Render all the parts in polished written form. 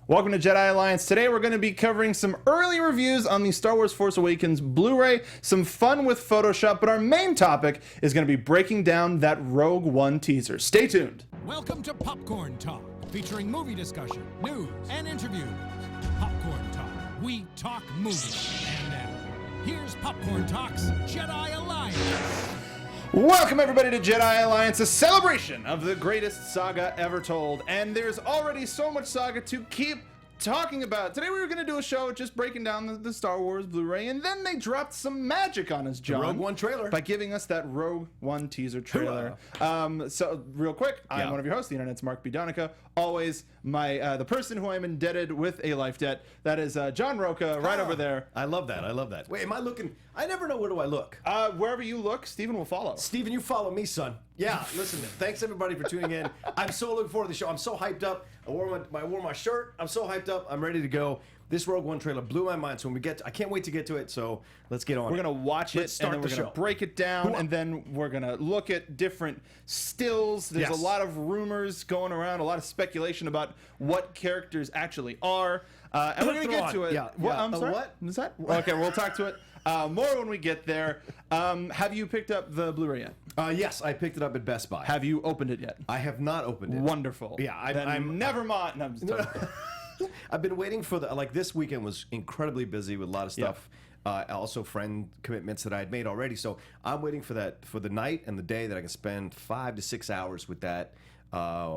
Welcome to Jedi Alliance. Today we're going to be covering some early reviews on the Star Wars Force Awakens Blu-ray, some fun with Photoshop, but our main topic is going to be breaking down that Rogue One teaser. Stay tuned. Welcome to Popcorn Talk, featuring movie discussion, news, and interviews. Popcorn Talk, we talk movies. And now, here's Popcorn Talk's Jedi Alliance. Welcome everybody to Jedi Alliance, a celebration of the greatest saga ever told. And there's already so much saga to keep talking about. Today we were going to do a show just breaking down the Star Wars Blu-ray, and then they dropped some magic on us, John. The Rogue One trailer. By giving us that Rogue One teaser trailer. So real quick, I'm one of your hosts, the internet's Mark Donica. Always the person who I'm indebted with a life debt. That is John Rocha, right over there. I love that. I love that. Wait, am I looking? I never know where do I look. Wherever you look, Steven will follow. Steven, you follow me, son. Yeah, listen, thanks everybody for tuning in. I'm so looking forward to the show. I'm so hyped up. I wore my shirt. I'm so hyped up. I'm ready to go. This Rogue One trailer blew my mind. So when we get to, I can't wait to get to it. So let's get on. We're going to watch it, and then we're going to break it down, and then we're going to look at different stills. There's a lot of rumors going around, a lot of speculation about what characters actually are. And we're going to get to it. I'm sorry? What? Is that? Okay, we'll talk to it. More when we get there. Have you picked up the Blu-ray yet? Yes, I picked it up at Best Buy. Have you opened it yet? I have not opened it. Wonderful. Yeah, I'm never mind. No, I'm just talking. I've been waiting for this weekend was incredibly busy with a lot of stuff. Also friend commitments that I had made already. So I'm waiting for the night and the day that I can spend 5 to 6 hours with that.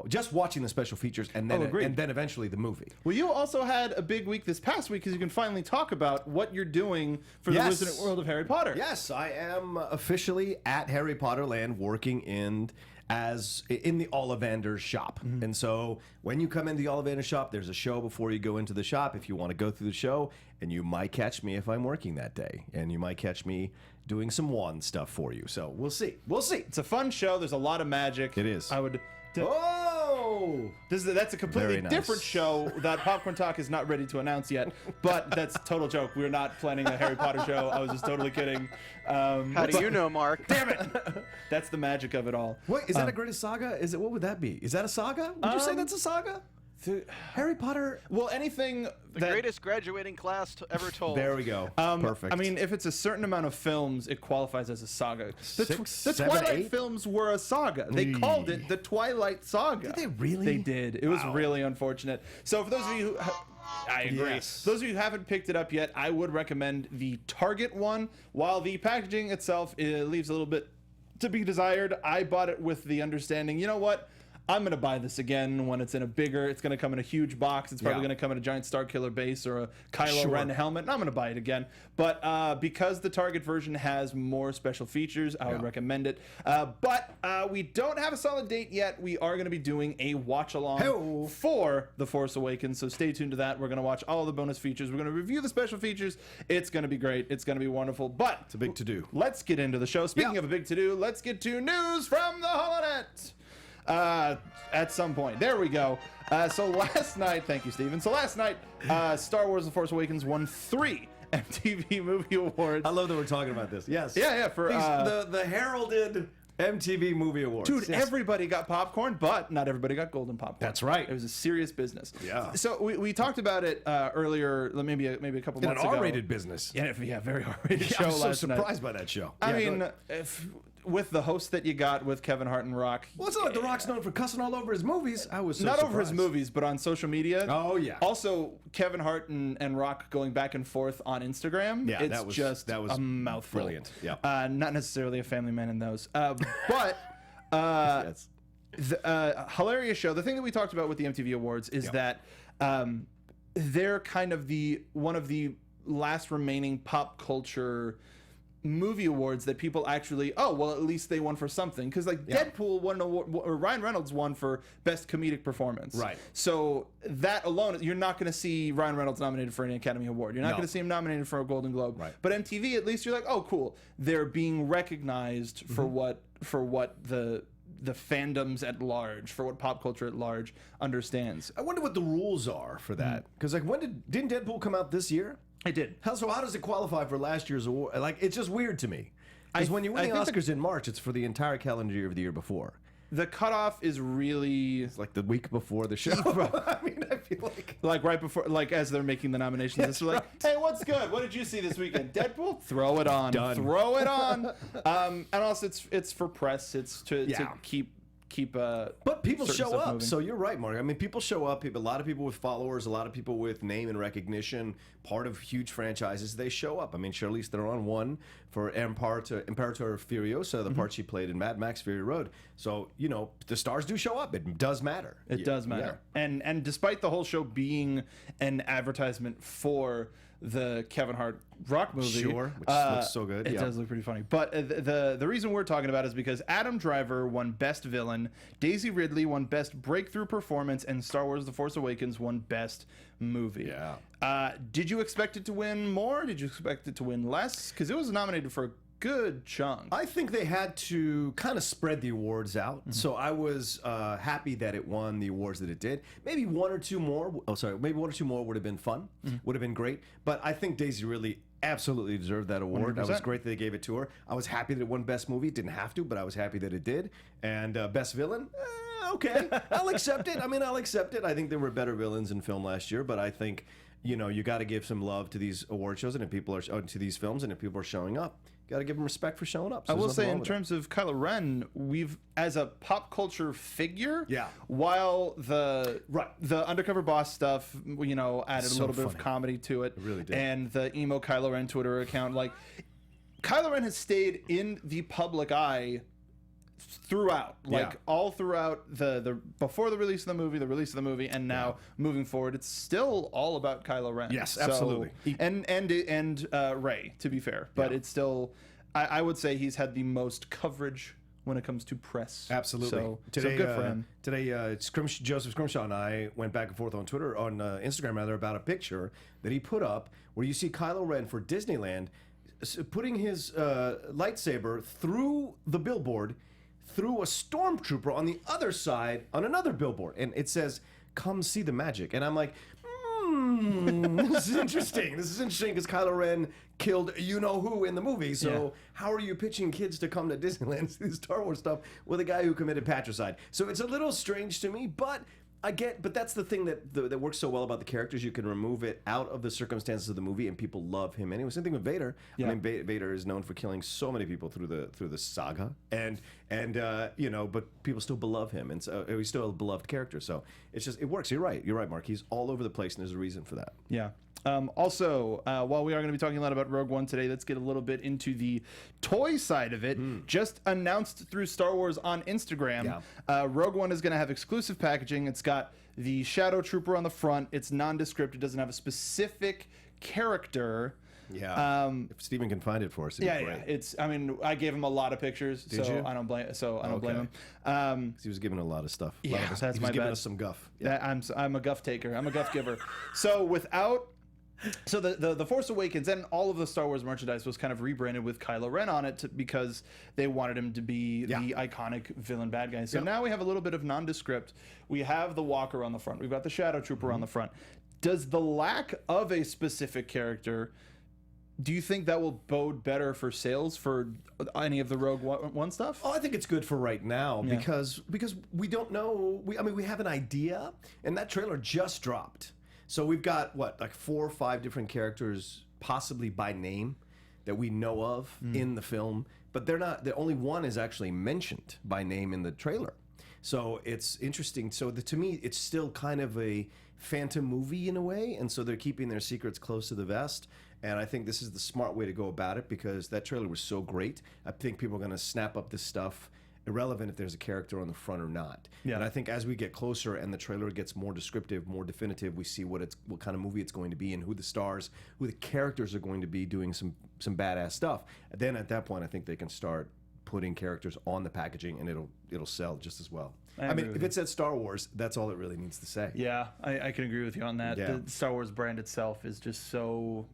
Just watching the special features and then eventually the movie. Well, you also had a big week this past week because you can finally talk about what you're doing for the Wizarding World of Harry Potter. Yes, I am officially at Harry Potter Land working in the Ollivander's shop. And so when you come into the Ollivander's shop, there's a show before you go into the shop if you want to go through the show, and you might catch me if I'm working that day, and you might catch me doing some wand stuff for you. So we'll see. We'll see. It's a fun show. There's a lot of magic. It is. I would... Oh! That's a completely different show that Popcorn Talk is not ready to announce yet, but that's a total joke. We're not planning a Harry Potter show. I was just totally kidding. How do you know, Mark? Damn it! That's the magic of it all. Wait, is that a greatest saga? What would that be? Is that a saga? Would you say that's a saga? Harry Potter. Well, anything the greatest graduating class ever told. There we go. Perfect. I mean, if it's a certain amount of films, it qualifies as a saga. The seven, Twilight 8? films were a saga. They called it the Twilight Saga. Did they really? They did. It was really unfortunate. So for those of you who... I agree. Yes. Those of you who haven't picked it up yet, I would recommend the Target one. While the packaging itself leaves a little bit to be desired, I bought it with the understanding, you know what? I'm going to buy this again when it's in a bigger, it's going to come in a huge box. It's probably going to come in a giant Starkiller base or a Kylo Ren helmet, and I'm going to buy it again. But because the Target version has more special features, I would recommend it. But we don't have a solid date yet. We are going to be doing a watch-along for The Force Awakens, so stay tuned to that. We're going to watch all the bonus features. We're going to review the special features. It's going to be great. It's going to be wonderful. But it's a big to-do. Let's get into the show. Speaking of a big to-do, let's get to news from the holonet. At some point. There we go. So last night, thank you, Steven. So last night, Star Wars The Force Awakens won 3 MTV Movie Awards. I love that we're talking about this. Yes. Yeah, for the heralded MTV Movie Awards. Dude, everybody got popcorn, but not everybody got golden popcorn. That's right. It was a serious business. Yeah. So we talked about it earlier, maybe a couple months ago. An R-rated business. Yeah, very R-rated show. I was so last night. surprised by that show. I mean, with the host that you got with Kevin Hart and Rock. Well, it's not like The Rock's known for cussing all over his movies. I was so not surprised. over his movies, but on social media. Oh yeah. Also, Kevin Hart and Rock going back and forth on Instagram. Yeah, it's that was a mouthful. Brilliant. Yeah. Not necessarily a family man in those, but. Yes. Hilarious show. The thing that we talked about with the MTV Awards is that they're kind of one of the last remaining pop culture movie awards that people actually, at least they won for something. Because Deadpool won an award, or Ryan Reynolds won for best comedic performance. Right. So that alone, you're not going to see Ryan Reynolds nominated for an Academy Award. You're not going to see him nominated for a Golden Globe. Right. But MTV, at least you're like, oh, cool. They're being recognized for what the fandoms at large, for what pop culture at large understands. I wonder what the rules are for that. Because didn't Deadpool come out this year? It did. So how does it qualify for last year's award? It's just weird to me. Because when you win the Oscars in March, it's for the entire calendar year of the year before. The cutoff is really... It's like the week before the show. I mean, Like right before, like as they're making the nominations, it's like, hey, what's good? What did you see this weekend? Deadpool? Throw it on. Done. Throw it on. And also, it's for press. It's to keep. But people certain show stuff up, moving. so you're right, Mark. I mean, people show up. A lot of people with followers, a lot of people with name and recognition, part of huge franchises, they show up. I mean, Charlize Theron won for Imperator Furiosa, the part she played in Mad Max Fury Road. So, you know, the stars do show up. It does matter. It does matter. And despite the whole show being an advertisement for the Kevin Hart Rock movie, Sure, which looks so good. It does look pretty funny. But the reason we're talking about it is because Adam Driver won Best Villain, Daisy Ridley won Best Breakthrough Performance, and Star Wars: The Force Awakens won Best Movie. Yeah. Did you expect it to win more? Did you expect it to win less? Because it was nominated for a good chunk. I think they had to kind of spread the awards out. So I was happy that it won the awards that it did. Maybe one or two more would have been fun, would have been great. But I think Daisy really absolutely deserved that award. 100%. That was great that they gave it to her. I was happy that it won Best Movie. It didn't have to, but I was happy that it did. And Best Villain, okay, I'll accept it. I mean, I'll accept it. I think there were better villains in film last year, but I think, you know, you got to give some love to these award shows and if people are to these films, and if people are showing up, got to give them respect for showing up. So I will say, in terms of Kylo Ren, we've, as a pop culture figure, while the undercover boss stuff, you know, added a little bit of comedy to it, really did. And the emo Kylo Ren Twitter account, like, Kylo Ren has stayed in the public eye throughout, like all throughout the before the release of the movie, and now moving forward, it's still all about Kylo Ren. Yes, absolutely. And Rey, to be fair, but it's still, I would say he's had the most coverage when it comes to press. Absolutely. So good for him. Today, Joseph Scrimshaw and I went back and forth on Twitter, on Instagram rather, about a picture that he put up where you see Kylo Ren for Disneyland putting his lightsaber through the billboard, through a stormtrooper on the other side on another billboard, and it says, "Come see the magic." And I'm like, this is interesting. This is interesting because Kylo Ren killed you-know-who in the movie, so how are you pitching kids to come to Disneyland to see Star Wars stuff with a guy who committed patricide? So it's a little strange to me, but but that's the thing that works so well about the characters. You can remove it out of the circumstances of the movie, and people love him anyway. Same thing with Vader. I mean, Vader is known for killing so many people through the saga, and you know, but people still love him, and so he's still a beloved character. So it works. You're right, Mark. He's all over the place, and there's a reason for that. Yeah. Also, while we are going to be talking a lot about Rogue One today, let's get a little bit into the toy side of it. Just announced through Star Wars on Instagram, Rogue One is going to have exclusive packaging. It's got the Shadow Trooper on the front. It's nondescript. It doesn't have a specific character. Yeah. If Steven can find it for us, it'd be great. It's. I mean, I gave him a lot of pictures, you? I don't blame. Blame him. He was giving a lot of stuff. Yeah, that's my bad. He was giving us some guff. Yeah. I'm a guff taker. I'm a guff giver. So the Force Awakens and all of the Star Wars merchandise was kind of rebranded with Kylo Ren on it because they wanted him to be the iconic villain bad guy. So now we have a little bit of nondescript. We have the Walker on the front. We've got the Shadow Trooper on the front. Does the lack of a specific character, do you think that will bode better for sales for any of the Rogue One stuff? Oh, I think it's good for right now because we don't know. We have an idea, and that trailer just dropped. So we've got, like 4 or 5 different characters, possibly by name, that we know of in the film, but they're not. The only one is actually mentioned by name in the trailer. So it's interesting. So to me, it's still kind of a phantom movie in a way, and so they're keeping their secrets close to the vest. And I think this is the smart way to go about it because that trailer was so great. I think people are going to snap up this stuff, irrelevant if there's a character on the front or not. Yeah. And I think as we get closer and the trailer gets more descriptive, more definitive, we see what kind of movie it's going to be and who the characters are going to be doing some badass stuff. And then at that point, I think they can start putting characters on the packaging and it'll sell just as well. I mean, if it said Star Wars, that's all it really needs to say. Yeah, I can agree with you on that. Yeah. The Star Wars brand itself is just so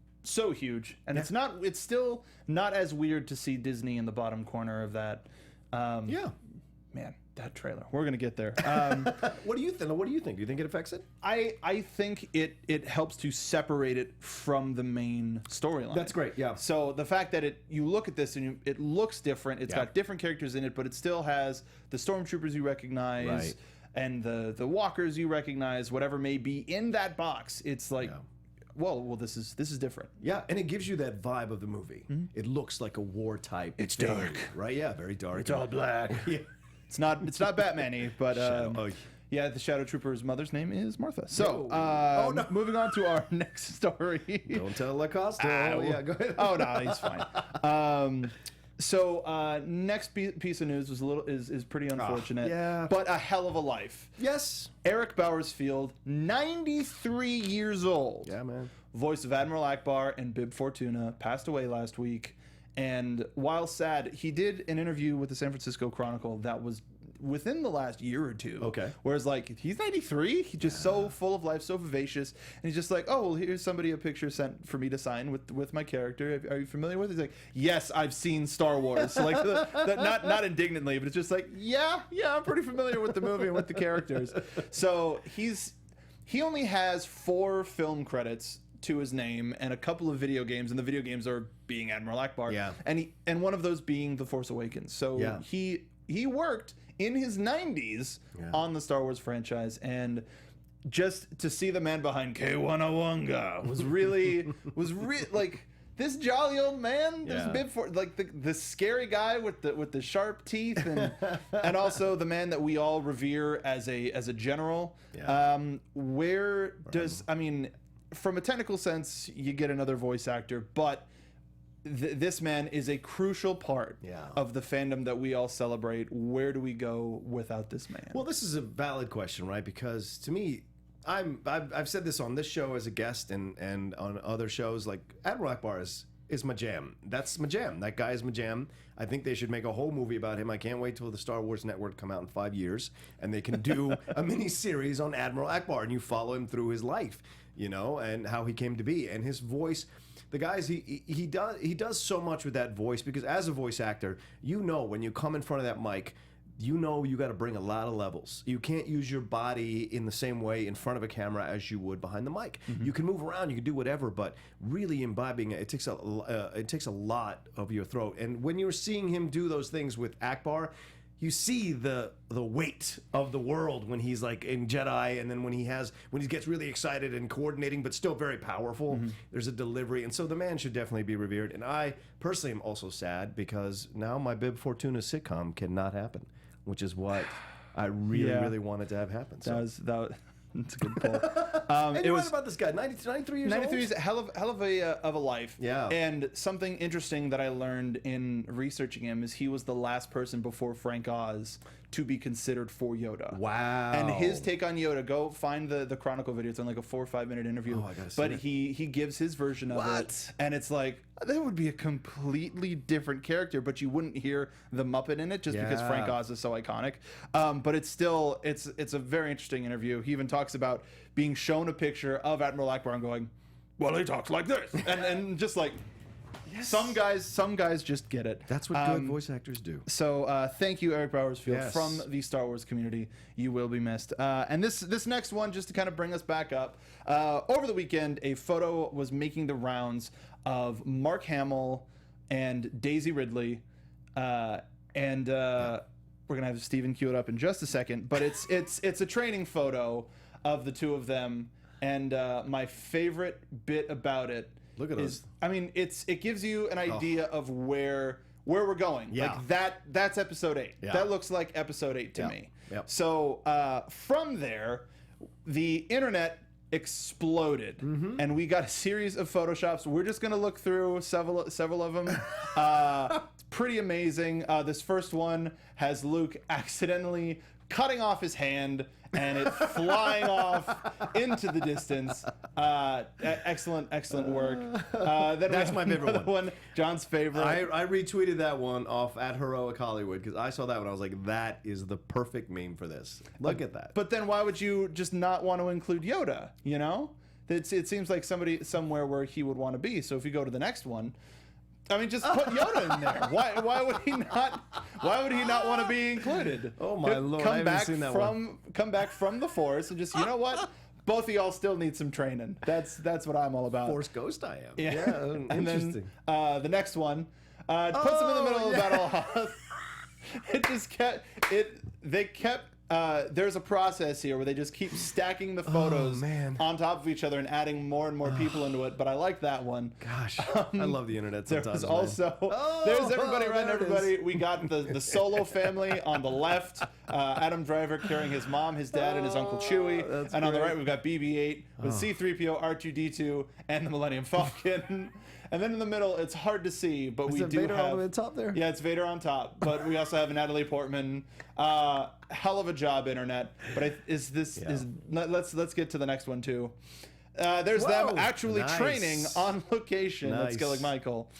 huge, and it's still not as weird to see Disney in the bottom corner of that. Man, that trailer. We're gonna get there. What do you think? Do you think it affects it? I think it helps to separate it from the main storyline. That's great. Yeah. So the fact that you look at this and it looks different. It's got different characters in it, but it still has the stormtroopers you recognize. and the walkers you recognize, whatever may be in that box. It's like, well, this is different. Yeah, and it gives you that vibe of the movie. It looks like a war type. It's thing, dark, right? Yeah, very dark. It's all black. Yeah. It's not Batman-y, but yeah, the Shadow Trooper's mother's name is Martha. So, moving on to our next story. Don't tell Lacoste. Yeah, go ahead. Oh no, he's fine. So next piece of news is pretty unfortunate. yeah. But a hell of a life. Yes. Eric Bowersfield, 93 years old. Yeah, man. Voice of Admiral Akbar and Bib Fortuna, passed away last week. And while sad, he did an interview with the San Francisco Chronicle that was within the last year or two. Okay. Whereas, like, he's 93. He's just so full of life, so vivacious. And he's just like, oh, well, here's a picture sent for me to sign with my character. Are you familiar with it? He's like, yes, I've seen Star Wars. So, like, not indignantly, but it's just like, yeah, I'm pretty familiar with the movie and with the characters. So he only has 4 film credits to his name and a couple of video games, and the video games are being Admiral Akbar. Yeah. And one of those being The Force Awakens. So he worked in his 90s on the Star Wars franchise, and just to see the man behind K-101 was really like this jolly old man. There's a bit for like the scary guy with the sharp teeth, and also the man that we all revere as a general. Where does from a technical sense, you get another voice actor, but this man is a crucial part of the fandom that we all celebrate. Where do we go without this man? Well, this is a valid question, right? Because to me, I've said this on this show as a guest and on other shows. Like, Admiral Akbar is my jam. That's my jam. That guy is my jam. I think they should make a whole movie about him. I can't wait till the Star Wars network come out in 5 years and they can do a mini series on Admiral Akbar, and you follow him through his life, and how he came to be, and his voice. The guys, he does so much with that voice, because as a voice actor, when you come in front of that mic, you got to bring a lot of levels. You can't use your body in the same way in front of a camera as you would behind the mic. You can move around, you can do whatever, but really imbibing it takes a lot of your throat. And when you're seeing him do those things with Akbar, you see the weight of the world when he's like in Jedi, and then when he gets really excited and coordinating, but still very powerful. There's a delivery, and so the man should definitely be revered. And I personally am also sad because now my Bib Fortuna sitcom cannot happen, which is what I really wanted to have happen. So. That's a good pull. And you're right about this guy, 93 years old? 93 is a hell of a life. Yeah. And something interesting that I learned in researching him is he was the last person before Frank Oz to be considered for Yoda. Wow. And his take on Yoda, go find the Chronicle video. It's on like a 4 or 5 minute interview. Oh, I gotta see but it. he gives his version of it. And it's like, that would be a completely different character, but you wouldn't hear the Muppet in it just because Frank Oz is so iconic. But it's still, it's a very interesting interview. He even talks about being shown a picture of Admiral Akbar and going, well, he talks like this. and just like, some guys just get it. That's what good voice actors do. So thank you, Eric Bowersfield, Yes. from the Star Wars community. You will be missed. And this next one, just to kind of bring us back up, over the weekend, a photo was making the rounds of Mark Hamill and Daisy Ridley, and we're gonna have Steven cue it up in just a second. But it's a training photo of the two of them, and my favorite bit about it. Look at is, those. I mean, it gives you an idea of where we're going. Yeah. Like that's episode 8. Yeah. That looks like episode 8 to Yep. me. Yep. So from there, the internet exploded, and we got a series of photoshops. We're just gonna look through several of them. It's pretty amazing. This first one has Luke accidentally cutting off his hand and it flying off into the distance. Excellent work. Then That's my favorite one. John's favorite. I retweeted that one off at Heroic Hollywood because I saw that one. I was like, that is the perfect meme for this. Look at that. But then why would you just not want to include Yoda? It seems like somewhere where he would want to be. So if you go to the next one, I mean, just put Yoda in there. Why would he not? Why would he not want to be included? Oh my Lord! I haven't seen that one. Come back from the Force and just, you know what? Both of y'all still need some training. That's what I'm all about. Force Ghost, I am. Yeah. And Interesting. then the next one puts him in the middle of Battle of Hoth. It just kept it. They kept there's a process here where they just keep stacking the photos on top of each other and adding more and more people into it. But I like that one. Gosh, I love the internet sometimes. There's also there's everybody right there it everybody. We got the Solo family on the left. Adam Driver carrying his mom, his dad, and his Uncle Chewie. And on the right we've got BB-8 with C-3PO, R2-D2, and the Millennium Falcon. And then in the middle, it's hard to see, but we do Vader have. all the way to the top there? Yeah, it's Vader on top, but we also have Natalie Portman. Hell of a job, internet. But let's get to the next one too. There's them actually training on location at Skilling Michael.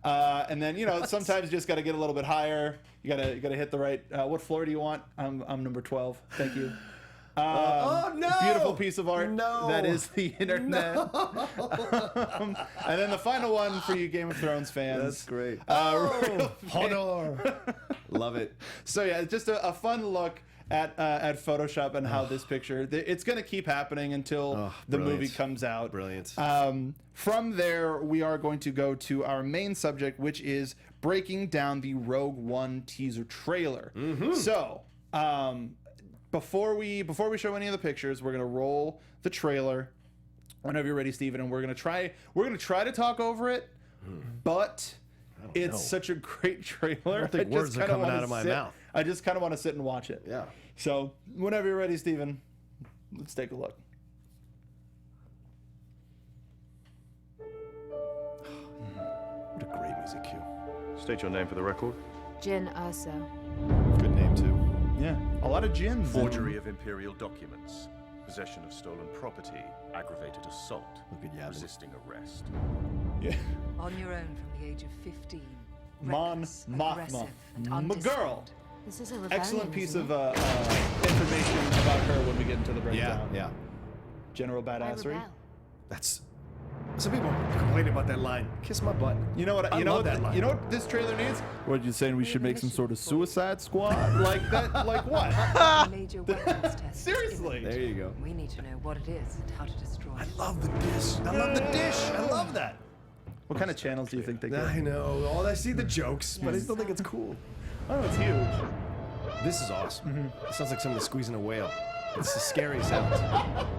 And then sometimes you just got to get a little bit higher. You gotta hit the right. What floor do you want? I'm number 12. Thank you. Oh no! Beautiful piece of art. No. That is the internet. And then the final one for you Game of Thrones fans. That's great. Hodor. Love it. So yeah, it's just a fun look at Photoshop and how this picture. It's going to keep happening until the movie comes out. Brilliant. From there, we are going to go to our main subject, which is breaking down the Rogue One teaser trailer. So. Before we show any of the pictures, we're gonna roll the trailer. Whenever you're ready, Steven, and we're gonna try to talk over it, but it's such a great trailer. I don't think words are coming out of my mouth. I just kind of want to sit and watch it. Yeah. So whenever you're ready, Steven, let's take a look. What a great music cue. State your name for the record. Jin Urso. Good name too. Yeah, a lot of gins. Forgery of imperial documents, possession of stolen property, aggravated assault, Look at Yavin. resisting arrest. Yeah. On your own from the age of 15. Mon Reckless, Mothma, aggressive, and my girl. undisciplined. This is a rebellion. Excellent piece isn't of it? information about her when we get into the breakdown. Yeah. General Why badassery. rebel? That's. Some people complain about that line. Kiss my butt. You know what? I love that line. You know what this trailer needs? What you saying? We should make some sort of Suicide Squad like that? Like what? Major weapons test. Seriously. There you go. We need to know what it is and how to destroy it. Love the dish. I love the dish. I love that. What kind of channels do you think they get? I know. I see the jokes, but I still think it's cool. Oh, it's huge. This is awesome. It sounds like someone squeezing a whale. It's the scary sound.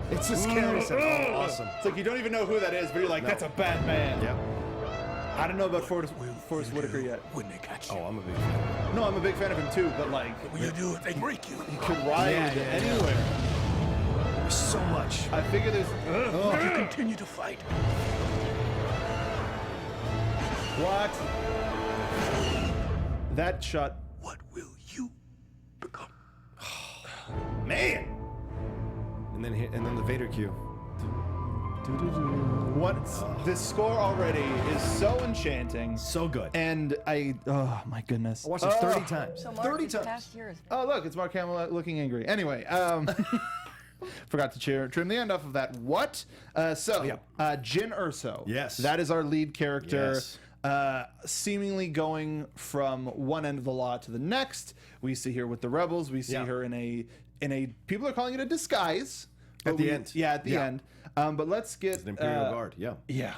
It's the scary sound. Oh, awesome. It's like you don't even know who that is, but you're like, that's a bad man. Yep. I don't know about Forrest Whitaker yet. When they catch you. Oh, I'm a big fan. No, I'm a big fan of him too, but like, When you do it, they break you. he could ride anywhere. There's so much. I figure there's. If you continue to fight. What? That shot. What will you become? Man. And then the Vader cue. What? This score already is so enchanting. So good. And oh my goodness. I watched it 30 times. So Mark, 30 this times. past year has Oh, look, it's Mark Hamill looking angry. Anyway, forgot to trim the end off of that. What? Jin Urso. Yes. That is our lead character. Yes. Seemingly going from one end of the law to the next. We see her with the rebels. We see her in a people are calling it a disguise. At the end. Yeah, at the end. But let's get It's an Imperial Guard. Yeah. Yeah.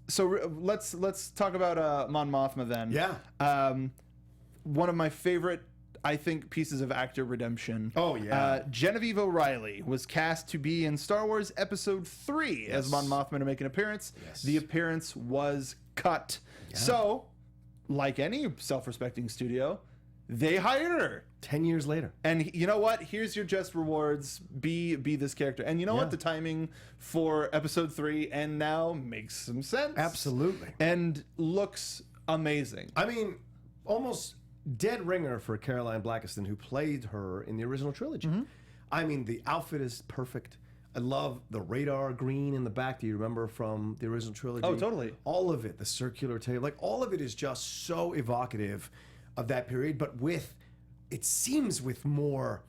So let's talk about Mon Mothma then. Yeah. One of my favorite, I think, pieces of actor redemption. Oh, yeah. Genevieve O'Reilly was cast to be in Star Wars Episode 3 as Mon Mothma to make an appearance. Yes. The appearance was cut. So, like any self-respecting studio, they hired her. 10 years later. And you know what? Here's your just rewards. Be this character. And you know what? The timing for Episode 3 and now makes some sense. Absolutely. And looks amazing. I mean, almost dead ringer for Caroline Blackiston, who played her in the original trilogy. I mean, the outfit is perfect. I love the radar green in the back. Do you remember from the original trilogy? Oh, totally. All of it, the circular tape, like all of it is just so evocative of that period, but it seems with more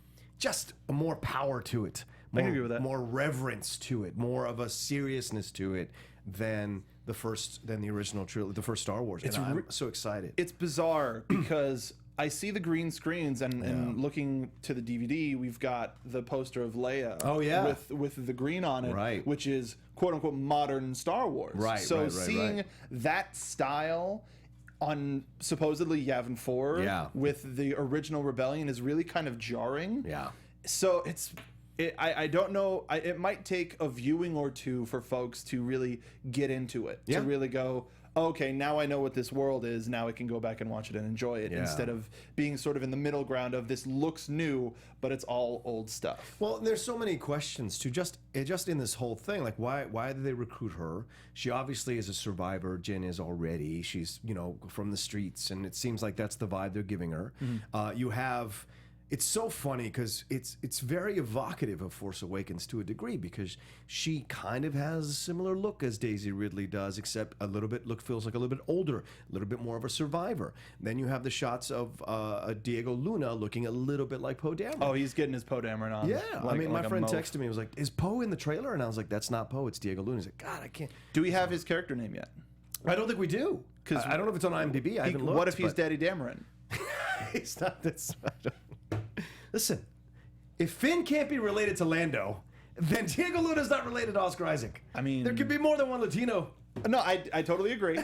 power to it. I can agree with that. More reverence to it, more of a seriousness to it than the original trilogy, the first Star Wars. And I'm so excited. It's bizarre because I see the green screens and looking to the DVD, we've got the poster of Leia. Oh, yeah. with the green on it, Right. which is quote unquote modern Star Wars. Right, So right, seeing right. that style on supposedly Yavin 4 with the original rebellion is really kind of jarring. Yeah. So I don't know. It might take a viewing or two for folks to really get into it. Yeah. To really go, okay, now I know what this world is. Now I can go back and watch it and enjoy it instead of being sort of in the middle ground of this looks new, but it's all old stuff. Well, there's so many questions too. Just in this whole thing, like why did they recruit her? She obviously is a survivor. Jen is already. She's from the streets, and it seems like that's the vibe they're giving her. You have. It's so funny because it's very evocative of Force Awakens to a degree, because she kind of has a similar look as Daisy Ridley does, except feels like a little bit older, a little bit more of a survivor. Then you have the shots of Diego Luna looking a little bit like Poe Dameron. Oh, he's getting his Poe Dameron on. Yeah, like my friend a texted me. He was like, "Is Poe in the trailer?" And I was like, "That's not Poe. It's Diego Luna." He's like, "God, I can't." Do we have his character name yet? I don't think we do, because I don't know if it's on IMDb. I haven't looked. What if he's Daddy Dameron? He's not this. Listen, if Finn can't be related to Lando, then Diego Luna's not related to Oscar Isaac. I mean, there could be more than one Latino. No, I totally agree.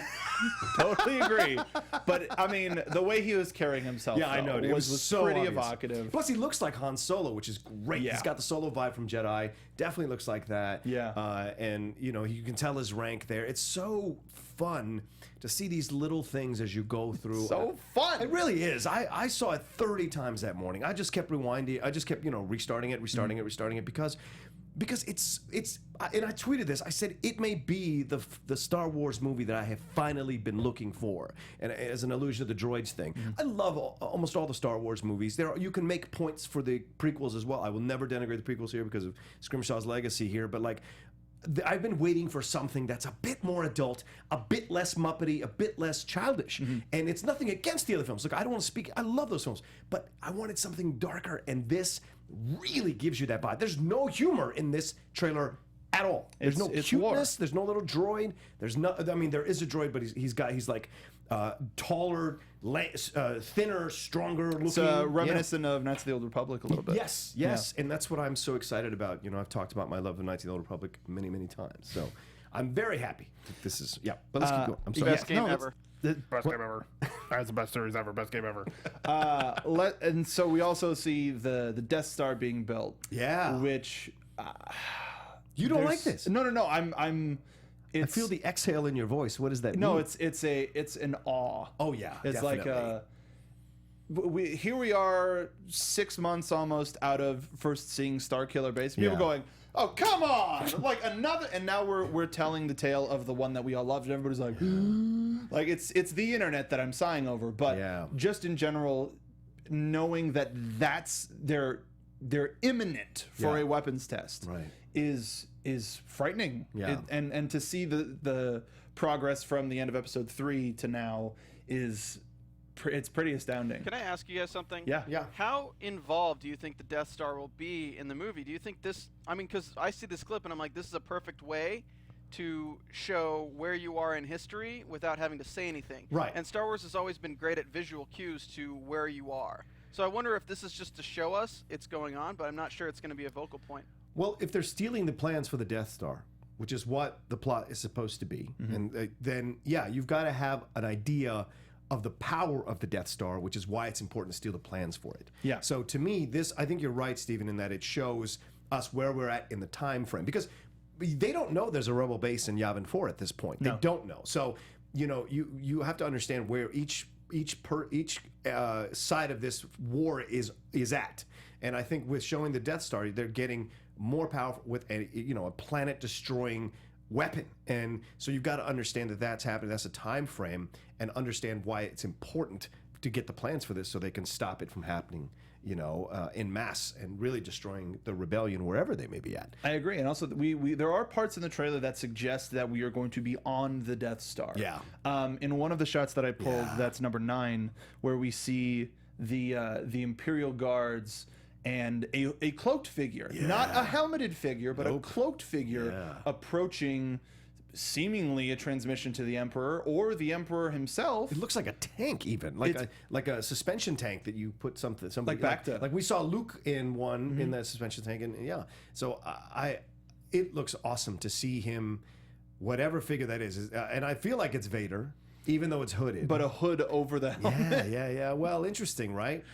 Totally agree. But I mean, the way he was carrying himself, I know. It was so pretty obvious. evocative. Plus, he looks like Han Solo, which is great. Yeah. He's got the Solo vibe from Jedi. Definitely looks like that. Yeah. And you can tell his rank there. It's so fun to see these little things as you go through. So fun. It really is. I saw it 30 times that morning. I just kept rewinding. I just kept restarting it because it's and I tweeted this. I said it may be the Star Wars movie that I have finally been looking for, and as an allusion to the droids thing. I love almost all the Star Wars movies. You can make points for the prequels as well. I will never denigrate the prequels here because of Scrimshaw's legacy here, but like, I've been waiting for something that's a bit more adult, a bit less Muppety, a bit less childish. And it's nothing against the other films. Look, I don't want to speak. I love those films, but I wanted something darker, and this really gives you that vibe. There's no humor in this trailer at all. There's no cuteness. war. There's no little droid. There's no. I mean, there is a droid, but he's like taller, thinner, stronger looking. It's reminiscent of Knights of the Old Republic a little bit. Yes, and that's what I'm so excited about. I've talked about my love of Knights of the Old Republic many, many times. So I'm very happy that this is. Yeah, but let's keep going. I'm sorry. Best game ever. Best game ever. That's the best series ever. Best game ever. And so we also see the Death Star being built. Yeah. Which You don't like this? No. I feel the exhale in your voice. What does that mean? No, it's an awe. Oh yeah, It's definitely. like here we are 6 months almost out of first seeing Starkiller Base. People going, oh come on, like another, and now we're telling the tale of the one that we all loved. And everybody's like, like it's the internet that I'm sighing over. But just in general, knowing that they're imminent for a weapons test, is frightening. And to see the progress from the end of episode 3 to now it's pretty astounding. Can I ask you guys something? Yeah. How involved do you think the Death Star will be in the movie? Do you think this, because I see this clip and I'm like, this is a perfect way to show where you are in history without having to say anything. Right. And Star Wars has always been great at visual cues to where you are. So I wonder if this is just to show us it's going on, but I'm not sure it's going to be a vocal point. Well, if they're stealing the plans for the Death Star, which is what the plot is supposed to be, and then you've got to have an idea of the power of the Death Star, which is why it's important to steal the plans for it. Yeah. So to me, I think you're right, Stephen, in that it shows us where we're at in the time frame, because they don't know there's a rebel base in Yavin 4 at this point. They don't know. So you have to understand where each side of this war is at. And I think with showing the Death Star, they're getting more powerful with a planet destroying weapon. And so you've got to understand that that's happening. That's a time frame, and understand why it's important to get the plans for this so they can stop it from happening, in mass and really destroying the rebellion wherever they may be at. I agree. And also there are parts in the trailer that suggest that we are going to be on the Death Star. Yeah. In one of the shots that I pulled, that's number 9, where we see the Imperial Guards and a cloaked figure, not a helmeted figure, but a cloaked figure approaching seemingly a transmission to the Emperor or the Emperor himself. It looks like a tank, even like a suspension tank that you put something like Bacta. Like we saw Luke in one in that suspension tank, and So it looks awesome to see him, whatever figure that is, and I feel like it's Vader. Even though it's hooded. but a hood over the helmet. Yeah. Well, interesting, right?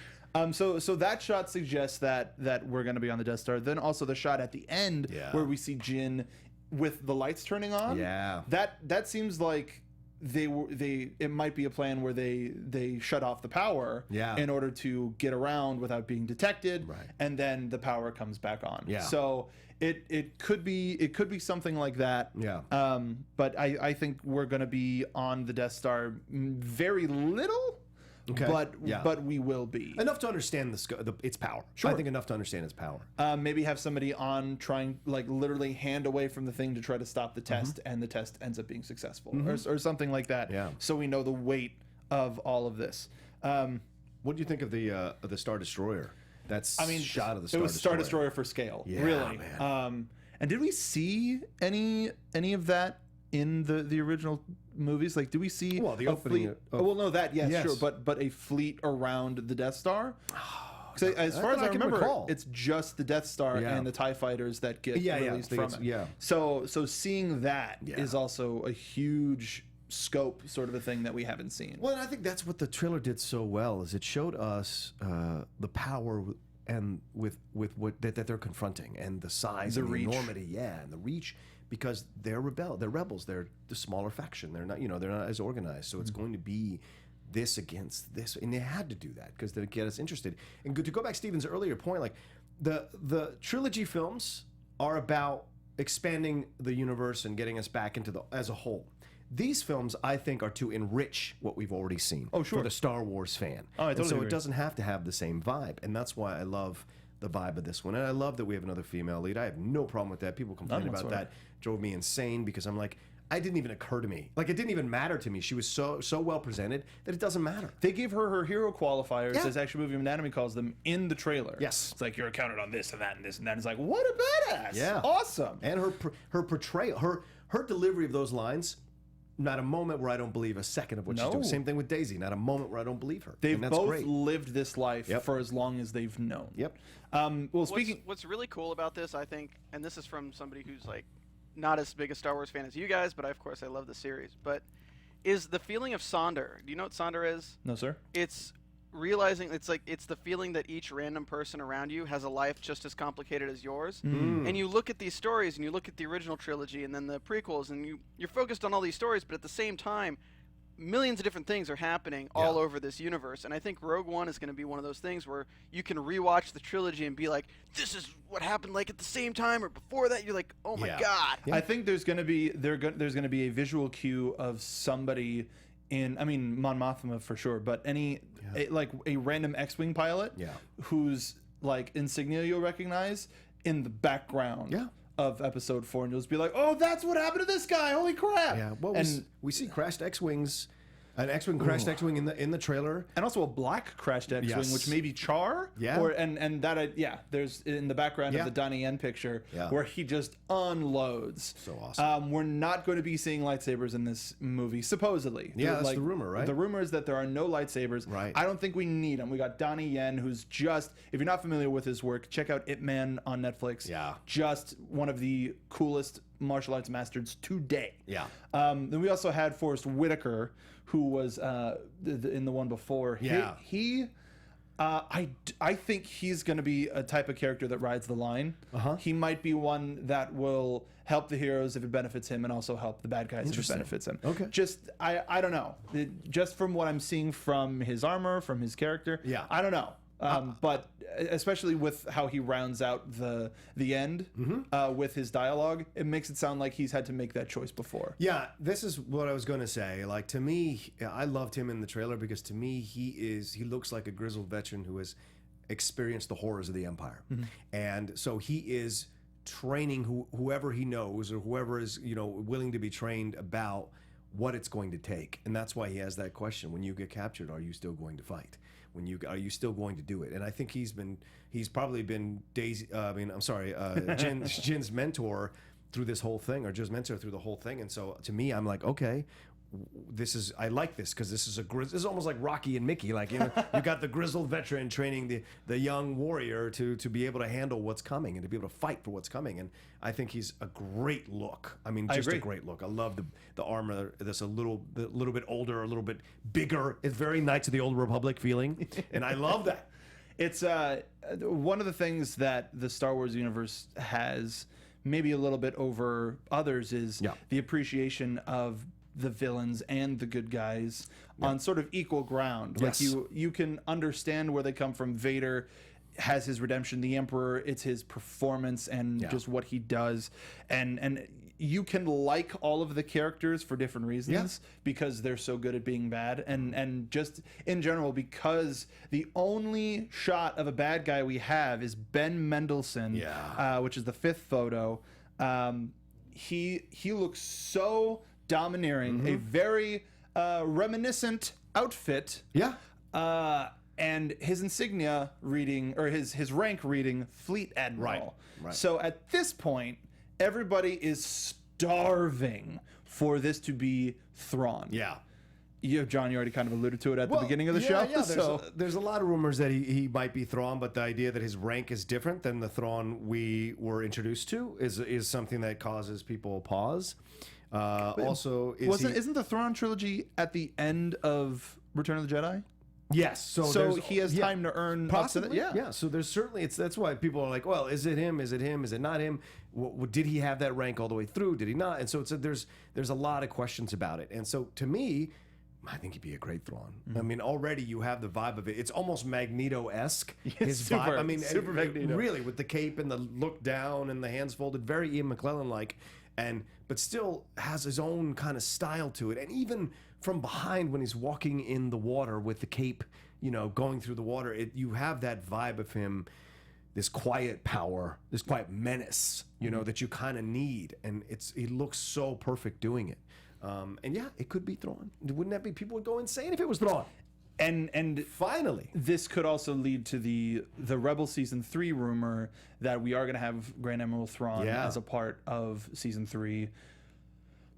So that shot suggests that we're going to be on the Death Star. Then also the shot at the end where we see Jyn with the lights turning on. Yeah. That seems like it might be a plan where they shut off the power in order to get around without being detected, and then the power comes back on. Yeah. So it could be something like that. Yeah. But I think we're going to be on the Death Star very little. Okay. But we will be enough to understand its power. Sure. I think enough to understand its power. Maybe have somebody on trying, like, literally hand away from the thing to try to stop the test, and the test ends up being successful, or something like that. Yeah. So we know the weight of all of this. What do you think of the Star Destroyer? Shot of the Star Destroyer. It was Star Destroyer for scale, really. Man. And did we see any of that in the original movies? Like, do we see the opening fleet? Yes. Sure, but a fleet around the Death Star? As far as I remember, it's just the Death Star and the TIE fighters that get released from it. Yeah. So seeing that is also a huge scope sort of a thing that we haven't seen. Well, and I think that's what the trailer did so well, is it showed us the power and with what that they're confronting, and the size, and the enormity, and the reach. Because they're rebels. They're the smaller faction. They're not as organized. So it's going to be this against this, and they had to do that because they get us interested. And to go back to Steven's earlier point, like the trilogy films are about expanding the universe and getting us back into as a whole. These films, I think, are to enrich what we've already seen. Oh, sure. For the Star Wars fan. Oh, I totally agree. It doesn't have to have the same vibe, and that's why I love the vibe of this one. And I love that we have another female lead. I have no problem with that. People complain about that. Drove me insane because I'm like, it didn't even occur to me. Like, it didn't even matter to me. She was so well presented that it doesn't matter. They gave her hero qualifiers, as Action Movie Anatomy calls them, in the trailer. Yes. It's like, you're counted on this and that and this and that. It's like, what a badass. Yeah. Awesome. And her portrayal, her delivery of those lines, not a moment where I don't believe a second of what she's doing. Same thing with Daisy. Not a moment where I don't believe her. They've both lived this life for as long as they've known. Yep. What's really cool about this, I think, and this is from somebody who's like not as big a Star Wars fan as you guys, but of course I love the series, but is the feeling of Sonder. Do you know what Sonder is? No, sir. It's realizing it's the feeling that each random person around you has a life just as complicated as yours. And you look at these stories and you look at the original trilogy and then the prequels, and you're focused on all these stories, but at the same time millions of different things are happening all over this universe. And I think Rogue One is going to be one of those things where you can rewatch the trilogy and be like, this is what happened like at the same time or before that. You're like, oh my god. I think there's going to be a visual cue of somebody Mon Mothma for sure, but like a random X-Wing pilot whose like insignia you'll recognize in the background of Episode 4, and you'll just be like, oh, that's what happened to this guy, holy crap. Yeah, well, we see crashed X-Wings, an X-Wing crashed X-Wing in the trailer, and also a black crashed X-Wing, which may be Char. There's in the background of the Donnie Yen picture where he just unloads. So awesome. We're not going to be seeing lightsabers in this movie, supposedly. That's the rumor, right? The rumor is that there are no lightsabers. Right. I don't think we need them. We got Donnie Yen, who's just, if you're not familiar with his work, check out Ip Man on Netflix. Yeah. Just one of the coolest martial arts masters today. Yeah. Then we also had Forrest Whitaker, who was in the one before. I think he's going to be a type of character that rides the line. He might be one that will help the heroes if it benefits him, and also help the bad guys if it benefits him. Okay. Just I don't know. Just from what I'm seeing from his armor, from his character. I don't know. But especially with how he rounds out the end with his dialogue, it makes it sound like he's had to make that choice before. Yeah, this is what I was going to say. Like, to me, I loved him in the trailer because to me he looks like a grizzled veteran who has experienced the horrors of the Empire, and so he is training whoever he knows or whoever is willing to be trained about what it's going to take, and that's why he has that question: when you get captured, are you still going to fight? Are you still going to do it? And I think he's probably been Jin's mentor through this whole thing, or Jin's mentor through the whole thing. And so to me, I'm like, okay, I like this because this is almost like Rocky and Mickey. Like, you got the grizzled veteran training the young warrior to be able to handle what's coming and to be able to fight for what's coming. And I think he's a great look. I mean, just a great look. I love the armor that's a little bit older, a little bit bigger. It's very Knights of the Old Republic feeling, and I love that. It's one of the things that the Star Wars universe has maybe a little bit over others is the appreciation of the villains and the good guys on sort of equal ground. Yes. Like you can understand where they come from. Vader has his redemption. The Emperor, it's his performance and just what he does. And you can like all of the characters for different reasons because they're so good at being bad. And just in general, because the only shot of a bad guy we have is Ben Mendelsohn, which is the 5th photo. He looks so domineering, a very reminiscent outfit. And his insignia reading, or his rank reading, Fleet Admiral. Right. So at this point, everybody is starving for this to be Thrawn. John, you already kind of alluded to it at the beginning of the show. There's a lot of rumors that he might be Thrawn, but the idea that his rank is different than the Thrawn we were introduced to is something that causes people pause. Isn't the Thrawn trilogy at the end of Return of the Jedi? Yes, so he has time to earn possibly. So there's certainly that's why people are like, well, is it him? Is it him? Is it not him? Did he have that rank all the way through? Did he not? And so there's a lot of questions about it. And so to me, I think he'd be a great Thrawn. I mean, already you have the vibe of it. It's almost Magneto-esque. His vibe. I mean, super Magneto. Really, with the cape and the look down and the hands folded, very Ian McClellan-like, but still has his own kind of style to it. And even from behind when he's walking in the water with the cape, going through the water, you have that vibe of him, this quiet power, this quiet menace, that you kind of need. And he looks so perfect doing it. It could be Thrawn. Wouldn't that be? People would go insane if it was Thrawn. And finally, this could also lead to the Rebel Season 3 rumor that we are going to have Grand Admiral Thrawn as a part of Season 3.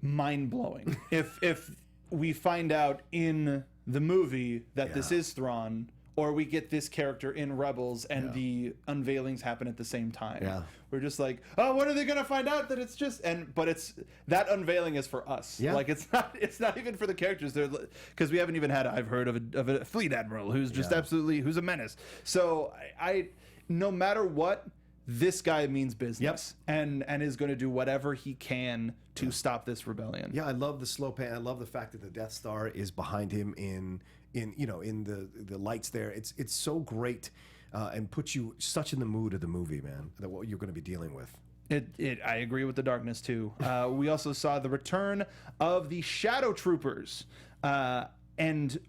Mind-blowing. If we find out in the movie that this is Thrawn, or we get this character in Rebels and the unveilings happen at the same time. We're just like, oh, when are they gonna find out that it's just but it's that unveiling is for us. Like it's not even for the characters. Because we haven't even had I've heard of a fleet admiral who's just who's a menace. So I no matter what, this guy means business and is going to do whatever he can to stop this rebellion. I love the slow pan. I love the fact that the Death Star is behind him in the lights there. It's so great and puts you such in the mood of the movie, man, that what you're going to be dealing with. I agree with the darkness too. We also saw the return of the Shadow Troopers, and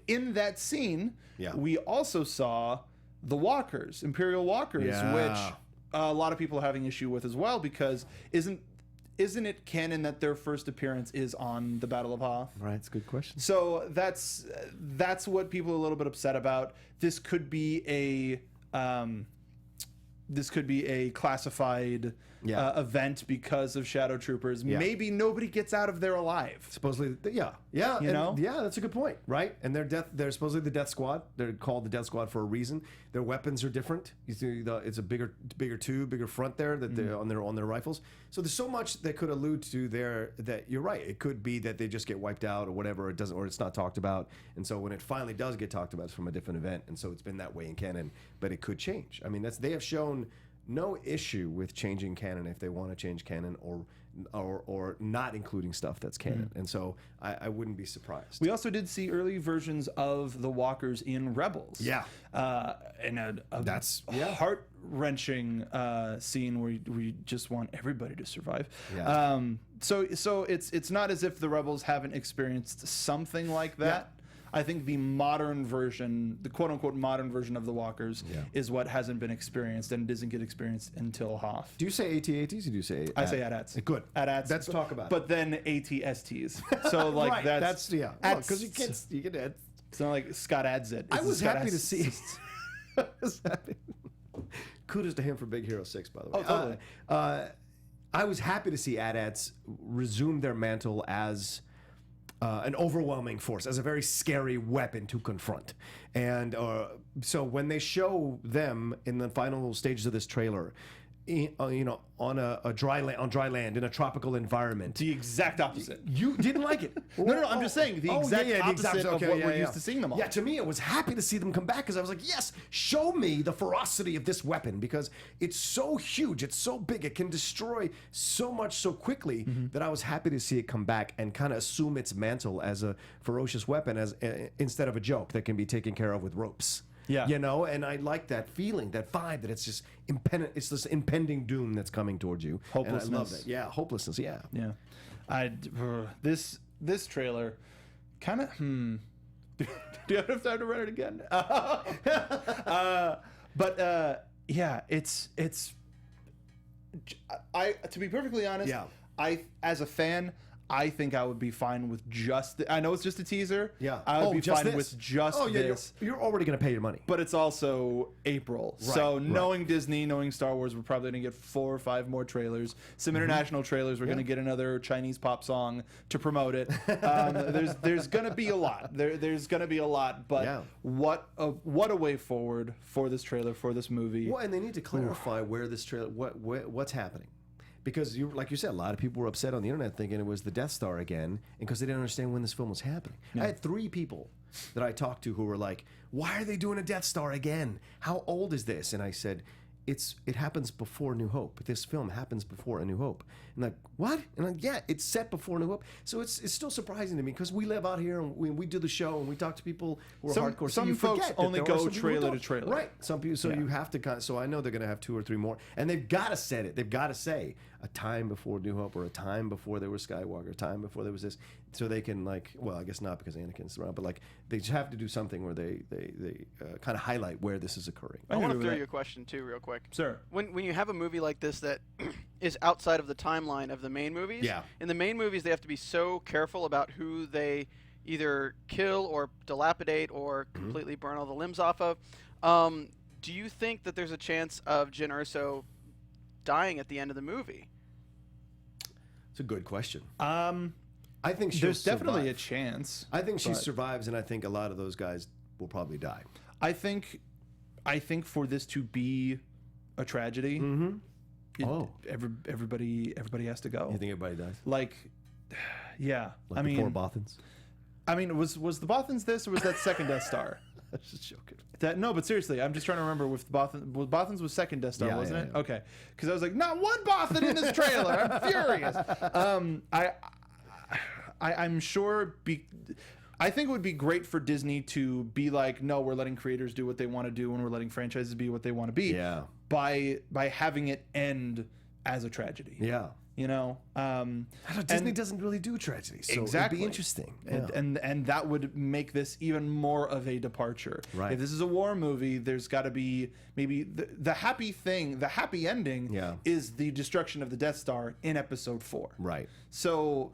in that scene, we also saw the Walkers, Imperial Walkers, which a lot of people are having issue with as well, because isn't it canon that their first appearance is on the Battle of Hoth? Right, it's a good question. So that's what people are a little bit upset about. This could be a classified event because of Shadow Troopers. Maybe nobody gets out of there alive. Supposedly, that's a good point, right? And they're supposedly the Death Squad. They're called the Death Squad for a reason. Their weapons are different. You see, it's a bigger tube, bigger front there that they're on their rifles. So there's so much that could allude to there that you're right. It could be that they just get wiped out or whatever. It doesn't, or it's not talked about. And so when it finally does get talked about, it's from a different event. And so it's been that way in canon, but it could change. I mean, they have shown no issue with changing canon if they want to change canon or not including stuff that's canon. And so I wouldn't be surprised. We also did see early versions of the Walkers in Rebels. And that's heart-wrenching scene where we just want everybody to survive. So it's not as if the Rebels haven't experienced something like that. I think the modern version, the quote-unquote modern version of the Walkers is what hasn't been experienced and doesn't get experienced until Hoth. Do you say AT-ATs or do you say I say AT-ATs. Good. AT-ATs. Let's talk about it. But then AT-STs. So like right, that's because you can add. It's not like Scott adds it. I was happy to see. I was happy. Kudos to him for Big Hero 6, by the way. Oh, totally. I was happy to see AT-ATs resume their mantle as an overwhelming force, as a very scary weapon to confront. And so when they show them in the final stages of this trailer, on a dry land in a tropical environment, The exact opposite. you didn't like it. No, I'm just saying the exact opposite of what we're used to seeing them on. Yeah, to me, I was happy to see them come back because I was like, yes, show me the ferocity of this weapon because it's so huge, it's so big, it can destroy so much so quickly that I was happy to see it come back and kind of assume its mantle as a ferocious weapon instead of a joke that can be taken care of with ropes. Yeah. You know, and I like that feeling, that vibe, that it's just it's this impending doom that's coming towards you. Hopelessness. And I love that. Yeah, hopelessness, yeah. Yeah. This trailer kind of do you have enough time to run it again? Yeah, it's to be perfectly honest, Yeah. I as a fan, I think I would be fine with just I know it's just a teaser. Yeah. I would be just fine this? with just oh, yeah, this. You're already going to pay your money. But it's also April. So right. knowing Disney, knowing Star Wars, we're probably going to get 4 or 5 more trailers. Some international trailers. We're going to get another Chinese pop song to promote it. There's going to be a lot. There's going to be a lot. But what a way forward for this trailer, for this movie. Well, and they need to clarify where this trailer, what's happening. Because, like you said, a lot of people were upset on the internet thinking it was the Death Star again, and because they didn't understand when this film was happening. I had 3 people that I talked to who were like, why are they doing a Death Star again? How old is this? And I said, it happens before New Hope. This film happens before A New Hope. And like, what? And like, yeah, it's set before New Hope. So it's still surprising to me because we live out here and we do the show and we talk to people who are hardcore. Some you folks forget that only there are go some people who trailer don't. to trailer. Right. Some people. So you have to. So I know they're going to have 2 or 3 more, and they've got to set it. They've got to say a time before New Hope or a time before there was Skywalker, a time before there was this, so they can like. Well, I guess not because Anakin's around, but like they just have to do something where they kind of highlight where this is occurring. I want to throw you a question too, real quick. Sir. When you have a movie like this that is outside of the timeline of the main movies, in the main movies they have to be so careful about who they either kill or dilapidate or completely burn all the limbs off of. Do you think that there's a chance of Jyn Erso dying at the end of the movie? It's a good question. I think there's definitely a chance. I think she survives, and I think a lot of those guys will probably die. I think for this to be a tragedy, everybody has to go. You think everybody dies? Like, yeah. Like before Bothans? I mean, was the Bothans this, or was that second Death Star? I was just joking. No, but seriously, I'm just trying to remember if Bothans was second Death Star, wasn't it? Yeah. Okay, because I was like, not one Bothan in this trailer. I'm furious. I'm sure. I think it would be great for Disney to be like, no, we're letting creators do what they want to do, and we're letting franchises be what they want to be. Yeah. By having it end as a tragedy. Yeah. You know, Disney doesn't really do tragedies, so exactly. it'd be interesting. And that would make this even more of a departure. Right. If this is a war movie, there's got to be maybe the happy thing, the happy ending is the destruction of the Death Star in Episode 4. Right. So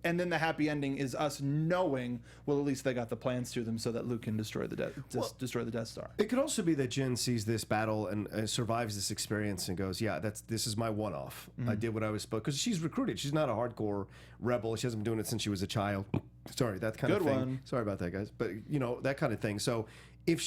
and then the happy ending is us knowing, well, at least they got the plans to them so that Luke can destroy the Death Star. It could also be that Jyn sees this battle and survives this experience and goes, yeah, this is my one-off. I did what I was supposed, because she's recruited. She's not a hardcore rebel. She hasn't been doing it since she was a child. Sorry, that kind of thing. Good one. Sorry about that, guys. But, you know, that kind of thing. So if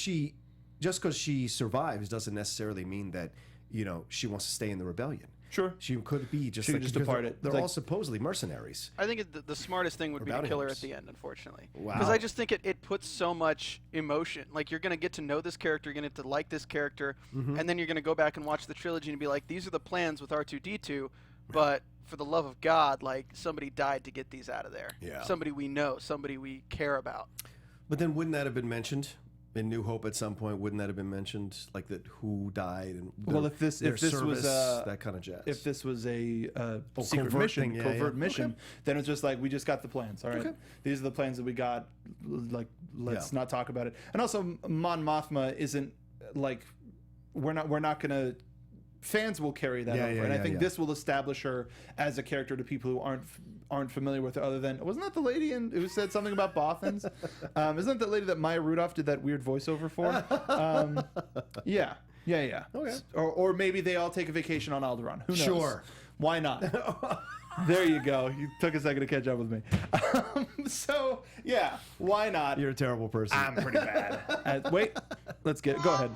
just because she survives doesn't necessarily mean that, you know, she wants to stay in the rebellion. Sure. She could be just depart it. They're all supposedly mercenaries. I think the smartest thing would be to kill her at the end, unfortunately. Wow. Because I just think it puts so much emotion. Like, you're going to get to know this character, you're going to get to like this character, and then you're going to go back and watch the trilogy and be like, these are the plans with R2-D2, but for the love of God, like, somebody died to get these out of there. Yeah. Somebody we know, somebody we care about. But then wouldn't that have been mentioned? In New Hope, at some point, wouldn't that have been mentioned, like that who died and if this was that kind of jazz? If this was a secret covert mission, thing, covert mission, then it's just like, we just got the plans. All right, these are the plans that we got. Like, let's not talk about it. And also, Mon Mothma isn't like, we're not gonna. Fans will carry that over, and I think this will establish her as a character to people who aren't familiar with her. Other than, wasn't that the lady who said something about Bothans? Isn't that the lady that Maya Rudolph did that weird voiceover for? Yeah. Okay. Or maybe they all take a vacation on Alderaan. Who knows? Sure. Why not? There you go. You took a second to catch up with me. So, yeah, why not? You're a terrible person. I'm pretty bad. Wait, go ahead.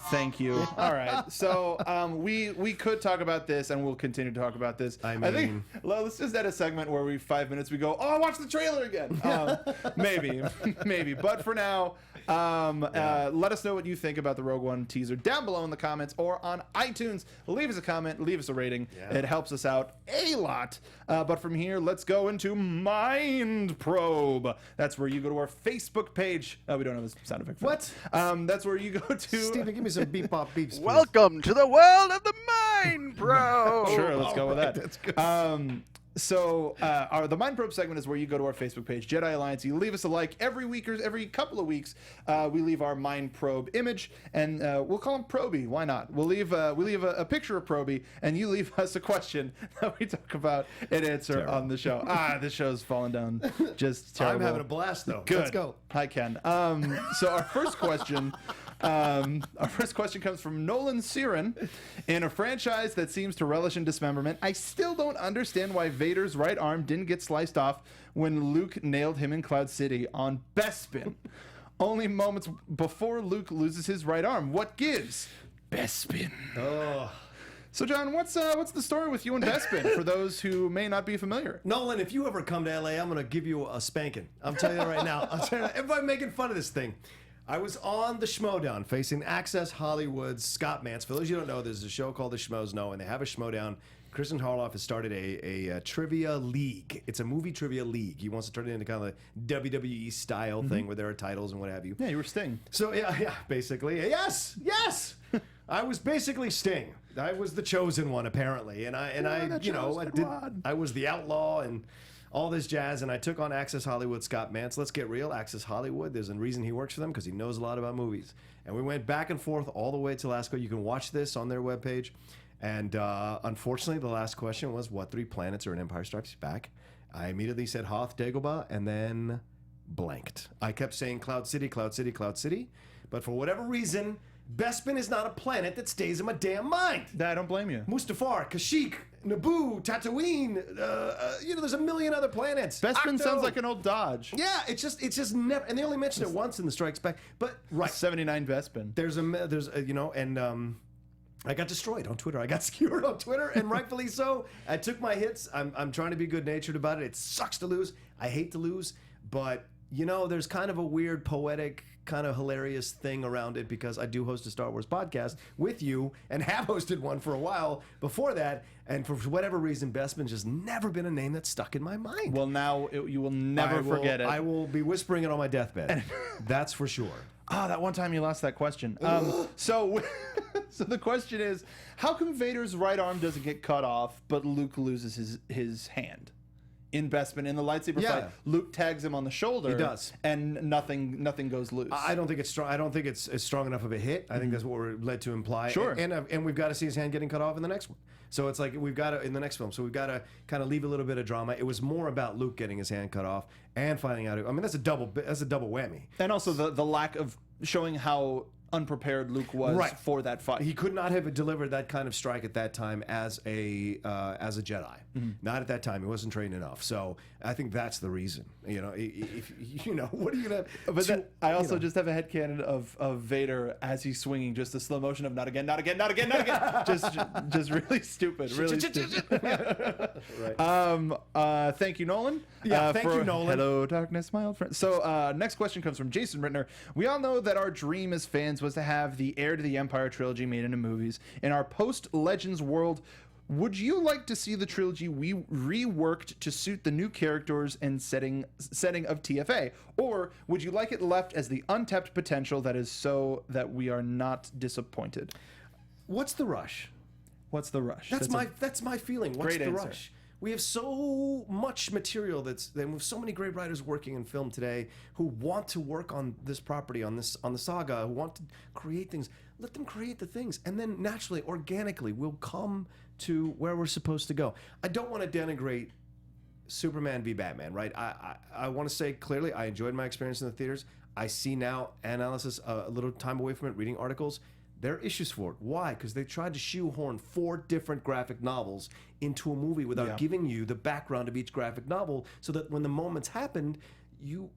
Thank you. All right. So we could talk about this, and we'll continue to talk about this. I think mean- let's just add a segment where 5 minutes we go, oh, I watched the trailer again. Maybe. But for now, let us know what you think about the Rogue One teaser down below in the comments or on iTunes. Leave us a comment, leave us a rating. Yeah. It helps us out a lot. But from here, let's go into Mind Probe. That's where you go to our Facebook page. Oh, we don't have a sound effect for What? that. That's where you go to. Stephen, give me some beep bop beeps. please. Welcome to the world of the Mind Pro. Sure, let's go with Alright, that. that's good. The Mind Probe segment is where you go to our Facebook page, Jedi Alliance. You leave us a like every week or every couple of weeks. We leave our Mind Probe image, and we'll call him Proby. Why not? We leave a picture of Proby, and you leave us a question that we talk about and answer on the show. This show's fallen down just terrible. I'm having a blast though. Good. Let's go. Hi, Ken. So our first question. Our first question comes from Nolan Siren. In a franchise that seems to relish in dismemberment, I still don't understand why Vader's right arm didn't get sliced off when Luke nailed him in Cloud City on Bespin. Only moments before Luke loses his right arm. What gives? Bespin. Oh. So, John, what's the story with you and Bespin for those who may not be familiar? Nolan, if you ever come to LA, I'm going to give you a spanking. I'm telling you right now. Everybody making fun of this thing. I was on the Schmodown facing Access Hollywood's Scott Mantz. For those you don't know, there's a show called the Schmoes Know, and they have a Schmodown. Kristian Harloff has started a trivia league. It's a movie trivia league. He wants to turn it into kind of a WWE style thing where there are titles and what have you. Yeah, you were Sting. So yeah, basically, yes. I was basically Sting. I was the chosen one apparently, and I was the outlaw and all this jazz, and I took on Access Hollywood Scott Mantz. Let's get real. Access Hollywood, there's a reason he works for them, because he knows a lot about movies. And we went back and forth all the way to Alaska. You can watch this on their webpage. And unfortunately, the last question was, what 3 planets are in Empire Strikes Back? I immediately said Hoth, Dagobah, and then blanked. I kept saying Cloud City, Cloud City, Cloud City. But for whatever reason, Bespin is not a planet that stays in my damn mind. I don't blame you. Mustafar, Kashyyyk, Naboo, Tatooine, there's a million other planets. Bespin Octo. sounds like an old Dodge. Yeah, it's just never, and they only mention it once in the Strikes Back. But right, 79 Bespin. I got destroyed on Twitter. I got skewered on Twitter, and rightfully so. I took my hits. I'm trying to be good-natured about it. It sucks to lose. I hate to lose, but there's kind of a weird, poetic, kind of hilarious thing around it, because I do host a Star Wars podcast with you and have hosted one for a while before that, and for whatever reason, Bespin's just never been a name that's stuck in my mind. Well, now you will never forget it. I will be whispering it on my deathbed. That's for sure. That one time you lost that question. So the question is, how come Vader's right arm doesn't get cut off, but Luke loses his hand? In Bespin, in the lightsaber fight, Luke tags him on the shoulder. He does, and nothing goes loose. I don't think it's strong. I don't think it's strong enough of a hit. I think that's what we're led to imply. Sure. And we've got to see his hand getting cut off in the next one. So it's like we've got to in the next film. So we've got to kind of leave a little bit of drama. It was more about Luke getting his hand cut off and finding out. I mean, that's a double whammy. And also the lack of showing how unprepared Luke was for that fight. He could not have delivered that kind of strike at that time as a Jedi. Not at that time. He wasn't trained enough. So I think that's the reason. If what are you gonna? But I also just have a headcanon of Vader as he's swinging, just a slow motion of not again, not again, not again, not again. just really stupid, really stupid. Right. Thank you, Nolan. Thank you, Nolan. Hello, darkness, my old friend. So next question comes from Jason Rittner. We all know that our dream as fans was to have the Heir to the Empire trilogy made into movies. In our post-Legends world, would you like to see the trilogy we reworked to suit the new characters and setting of TFA? Or would you like it left as the untapped potential that is so that we are not disappointed? What's the rush? What's the rush? That's my feeling. What's great the answer. rush? We have so much material and we have so many great writers working in film today who want to work on this property, on the saga, who want to create things. Let them create the things, and then naturally, organically, we'll come to where we're supposed to go. I don't want to denigrate Superman v Batman, right? I want to say clearly, I enjoyed my experience in the theaters. I see now analysis, a little time away from it, reading articles. There are issues for it. Why? Because they tried to shoehorn 4 different graphic novels into a movie without giving you the background of each graphic novel, so that when the moments happened,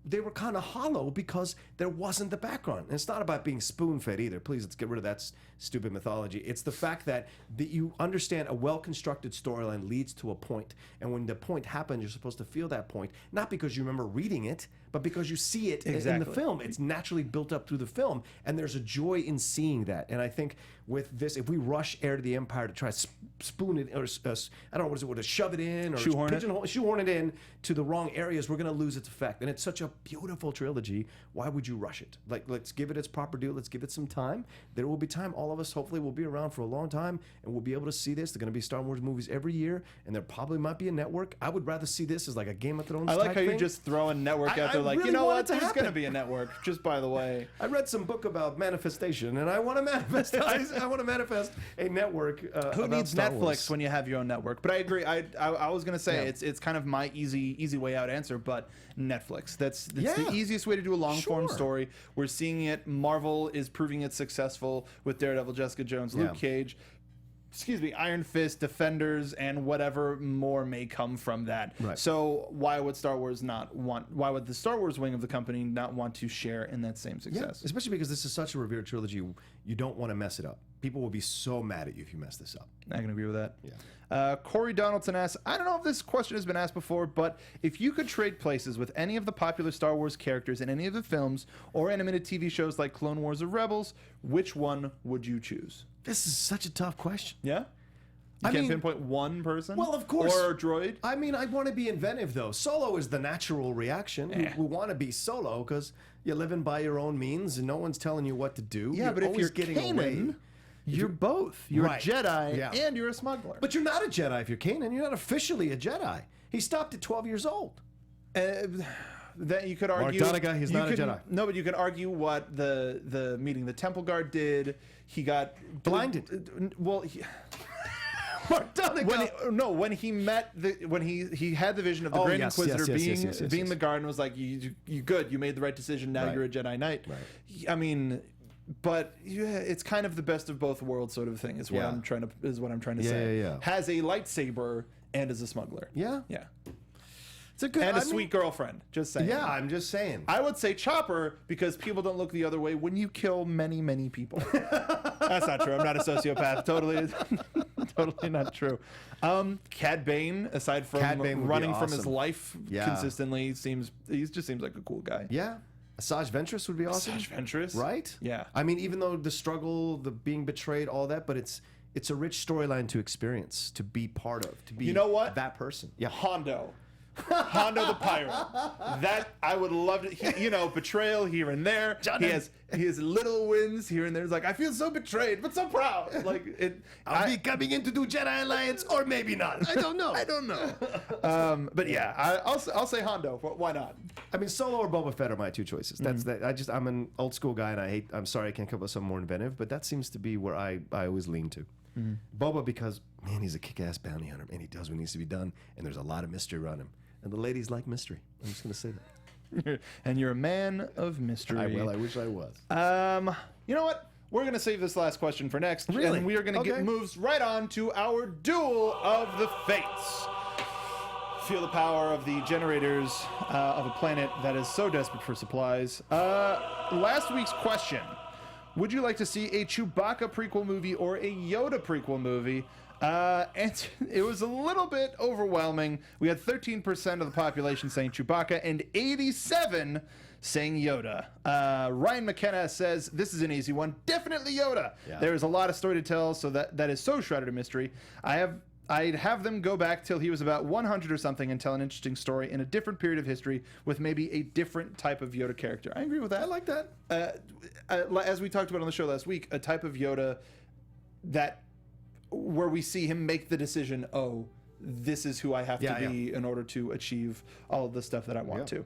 they were kind of hollow because there wasn't the background. And it's not about being spoon-fed either. Please, let's get rid of that stupid mythology. It's the fact that you understand a well-constructed storyline leads to a point, and when the point happens, you're supposed to feel that point, not because you remember reading it, but because you see it in the film. It's naturally built up through the film, and there's a joy in seeing that. And I think with this, if we rush Heir to the Empire to try to spoon it, or I don't know, what is it, to shove it in, or shoehorn it in to the wrong areas, we're going to lose its effect. And it's such a beautiful trilogy. Why would you rush it? Like, let's give it its proper due. Let's give it some time. There will be time. All of us, hopefully, will be around for a long time, and we'll be able to see this. There are going to be Star Wars movies every year, and there probably might be a network. I would rather see this as like a Game of Thrones. I like type how you thing. just throw a network out there, like, really you know want what? it to There's going to happen. be a network. Just by the way, I read some book about manifestation, and I want to manifest. I want to manifest a network. who about needs Star Netflix Wars. when you have your own network? But I agree. I was going to say it's kind of my easy way out answer, but Netflix. That's the easiest way to do a long form story. We're seeing it. Marvel is proving it successful with Daredevil, Jessica Jones, Luke Cage. Iron Fist, Defenders, and whatever more may come from that. Right. So why would Star Wars not want? Why would the Star Wars wing of the company not want to share in that same success? Yeah, especially because this is such a revered trilogy, you don't want to mess it up. People will be so mad at you if you mess this up. I can agree with that. Yeah. Corey Donaldson asks, I don't know if this question has been asked before, but if you could trade places with any of the popular Star Wars characters in any of the films or animated TV shows like Clone Wars or Rebels, which one would you choose? This is such a tough question. Yeah? You can't pinpoint one person? Well, of course. Or a droid? I mean, I want to be inventive, though. Solo is the natural reaction. We want to be solo because you're living by your own means and no one's telling you what to do. Yeah, but if you're Kanan, you're both. You're a Jedi and you're a smuggler. But you're not a Jedi if you're Kanan. You're not officially a Jedi. He stopped at 12 years old. Then you could argue. Mark Donica, he's not a Jedi. No, but you could argue what the meeting the Temple Guard did. He got blinded. Well, Mark Donica. When he met when he had the vision of the Grand Inquisitor being the guard and was like, you good, you made the right decision. Now you're a Jedi Knight. Right. I mean, but it's kind of the best of both worlds sort of thing. Is what I'm trying to say. Yeah. Has a lightsaber and is a smuggler. Yeah. It's a good and sweet girlfriend. Just saying. Yeah, I'm just saying. I would say Chopper because people don't look the other way when you kill many people. That's not true. I'm not a sociopath. Totally not true. Cad Bane, aside from running from his life consistently, just seems like a cool guy. Yeah. Asajj Ventress would be awesome. Asajj Ventress, right? Yeah. I mean, even though the struggle, the being betrayed, all that, but it's a rich storyline to experience, to be part of, to be that person. Yeah. Hondo the pirate. That I would love to. Betrayal here and there. He has little wins here and there. It's like I feel so betrayed, but so proud. Like it. I'll be coming in to do Jedi Alliance, or maybe not. I don't know. But yeah, I'll say Hondo. Why not? I mean, Solo or Boba Fett are my two choices. That's that. I'm an old school guy, and I'm sorry I can't come up with something more inventive, but that seems to be where I always lean to. Boba because man, he's a kick-ass bounty hunter, and he does what needs to be done, and there's a lot of mystery around him. And the ladies like mystery. I'm just going to say that. And you're a man of mystery. I wish I was. You know what? We're going to save this last question for next. Really? And we are going to get moves right on to our Duel of the Fates. Feel the power of the generators of a planet that is so desperate for supplies. Last week's question. Would you like to see a Chewbacca prequel movie or a Yoda prequel movie? And it was a little bit overwhelming. We had 13% of the population saying Chewbacca and 87% saying Yoda. Ryan McKenna says, this is an easy one. Definitely Yoda. Yeah. There is a lot of story to tell, so that is so shrouded in mystery. I'd have them go back till he was about 100 or something and tell an interesting story in a different period of history with maybe a different type of Yoda character. I agree with that. I like that. As we talked about on the show last week, a type of Yoda where we see him make the decision, this is who I have to be in order to achieve all of the stuff that I want to.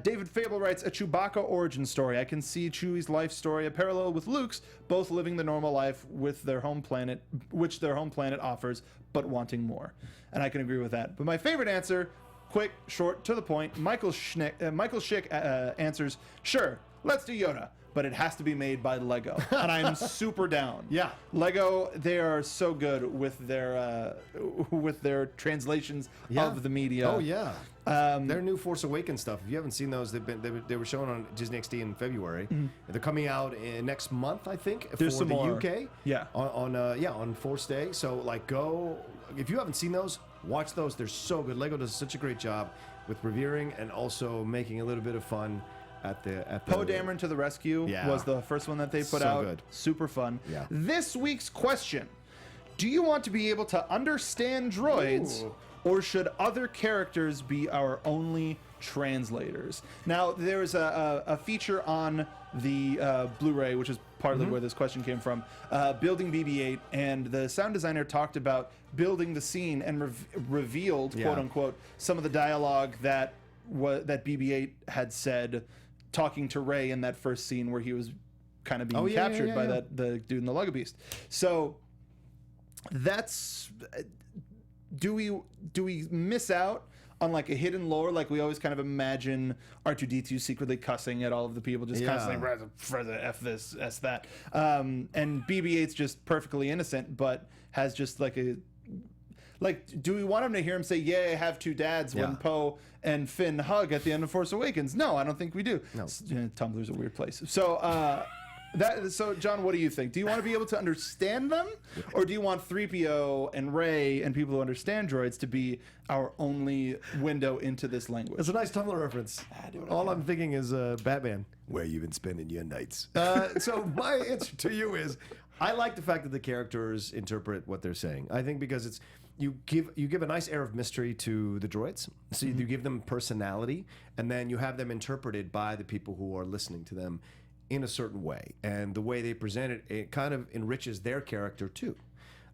David Fable writes, a Chewbacca origin story. I can see Chewie's life story, a parallel with Luke's, both living the normal life with their home planet, which their home planet offers, but wanting more. And I can agree with that. But my favorite answer, quick, short, to the point, Michael Schick answers, sure, let's do Yoda. but it has to be made by Lego, and I'm super down. Yeah. Lego, they are so good with their translations of the media. Oh yeah. Their new Force Awakens stuff. If you haven't seen those, they were shown on Disney XD in February. They're coming out next month, I think, There's for some the more. UK. Yeah. On Force Day. So like, go if you haven't seen those, watch those. They're so good. Lego does such a great job with revering and also making a little bit of fun at the Poe Dameron to the Rescue was the first one that they put out. Good. Super fun. Yeah. This week's question: do you want to be able to understand droids, or should other characters be our only translators? Now, there's a feature on the Blu-ray, which is partly where this question came from, building BB-8, and the sound designer talked about building the scene and revealed, quote unquote, some of the dialogue that BB-8 had said, talking to Rey in that first scene where he was kind of being captured by the dude in the Lego Beast. So that's. Do we miss out on like a hidden lore? Like we always kind of imagine R2-D2 secretly cussing at all of the people, just constantly for the F this, S that. And BB-8's just perfectly innocent, but has just like do we want him to hear him say, "Yeah, I have two dads" when Poe and Finn hug at the end of Force Awakens? No, I don't think we do. No. Tumblr's a weird place. So, So, John, what do you think? Do you want to be able to understand them, or do you want 3PO and Rey and people who understand droids to be our only window into this language? It's a nice Tumblr reference. All I'm thinking is Batman. Where you been spending your nights? So my answer to you is, I like the fact that the characters interpret what they're saying. I think because it's you give a nice air of mystery to the droids. So you give them personality, and then you have them interpreted by the people who are listening to them in a certain way, and the way they present it kind of enriches their character too,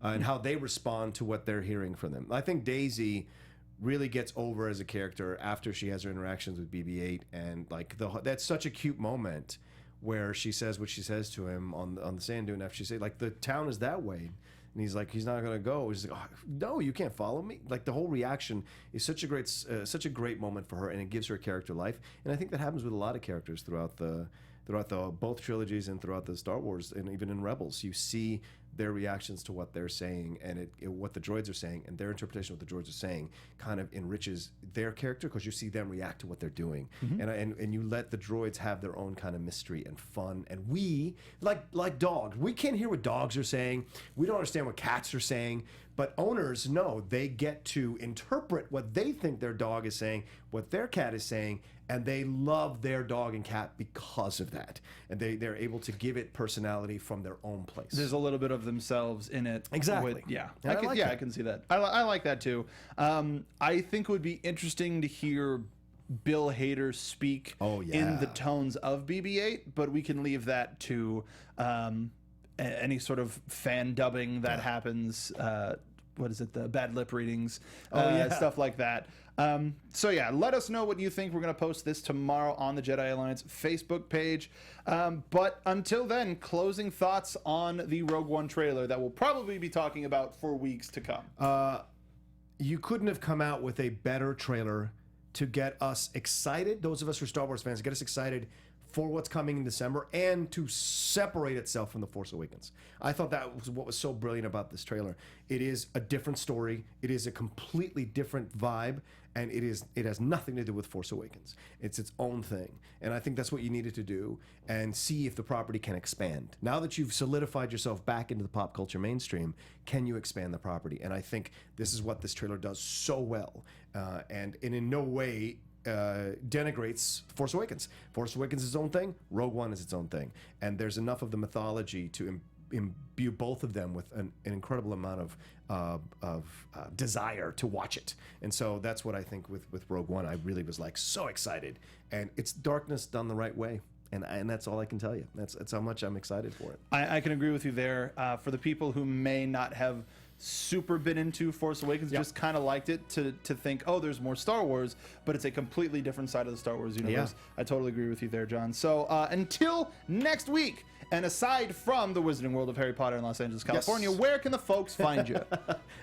and how they respond to what they're hearing from them. I think Daisy really gets over as a character after she has her interactions with BB-8, and like that's such a cute moment where she says what she says to him on the sand dune after she says like, the town is that way, and he's like, he's not gonna go. He's like, oh, no, you can't follow me. Like the whole reaction is such a great moment for her, and it gives her character life. And I think that happens with a lot of characters throughout both trilogies and throughout the Star Wars, and even in Rebels. You see their reactions to what they're saying, and what the droids are saying, and their interpretation of what the droids are saying kind of enriches their character, because you see them react to what they're doing, and you let the droids have their own kind of mystery and fun. And we like dogs, we can't hear what dogs are saying, we don't understand what cats are saying, but owners know they get to interpret what they think their dog is saying, what their cat is saying, and they love their dog and cat because of that. And they're able to give it personality from their own place. There's a little bit of themselves in it. Exactly. I can see that. I like that too. I think it would be interesting to hear Bill Hader speak in the tones of BB-8, but we can leave that to any sort of fan dubbing that happens. What is it? The bad lip readings, stuff like that. So yeah, let us know what you think. We're going to post this tomorrow on the Jedi Alliance Facebook page. But until then, closing thoughts on the Rogue One trailer that we'll probably be talking about for weeks to come. You couldn't have come out with a better trailer to get us excited, those of us who are Star Wars fans, get us excited for what's coming in December, and to separate itself from The Force Awakens. I thought that was what was so brilliant about this trailer. It is a different story. It is a completely different vibe, and it has nothing to do with Force Awakens. It's its own thing, and I think that's what you needed to do, and see if the property can expand. Now that you've solidified yourself back into the pop culture mainstream, can you expand the property? And I think this is what this trailer does so well, and in no way denigrates Force Awakens. Force Awakens is its own thing. Rogue One is its own thing, and there's enough of the mythology to imbue both of them with an incredible amount of desire to watch it. And so that's what I think with Rogue One. I really was like so excited, and it's darkness done the right way. And that's all I can tell you. That's how much I'm excited for it. I can agree with you there. For the people who may not have super been into Force Awakens, just kind of liked it to think, oh, there's more Star Wars, but it's a completely different side of the Star Wars universe. I totally agree with you there, John. So until next week, and aside from the Wizarding World of Harry Potter in Los Angeles, California, where can the folks find you?